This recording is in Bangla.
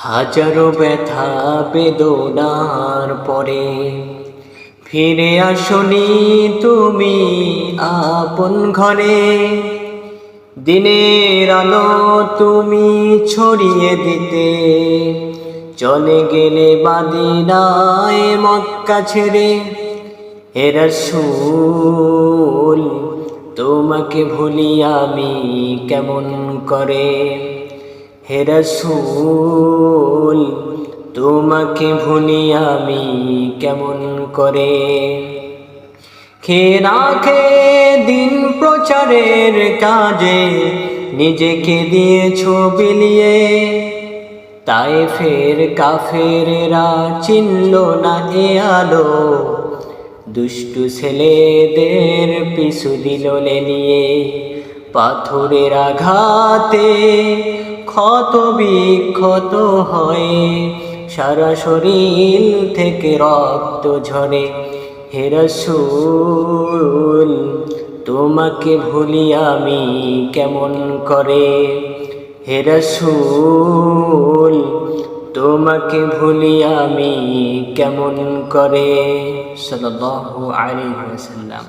হাজারো ব্যথা বেদনার পরে ফিরে আসনি তুমি আপন ঘরে। দিনের আলো তুমি ছড়িয়ে দিতে চলে গেলে মদিনায় মক্কা ছেড়ে। হে রাসূল তোমাকে ভুলি আমি কেমন করে। হে রাসূল তোমাকে ভুলি আমি কেমন করে। খেয়ে না খেয়ে দিন প্রচারের কাজে নিজেকে দিয়েছো বিলিয়ে। তায়েফের কাফেরেরা চিনল না এ আলো, দুষ্টু ছেলেদের পিছু দিল লেলিয়ে। পাথরের আঘাতে ক্ষত বিক্ষত হয়ে সারা শরীর থেকে রক্ত ঝরে। হে রাসূল তোমাকে ভুলি আমি কেমন করে। হে রাসূল তোমাকে ভুলি আমি কেমন করে। সাল্লাল্লাহু আলাইহি ওয়াসাল্লাম।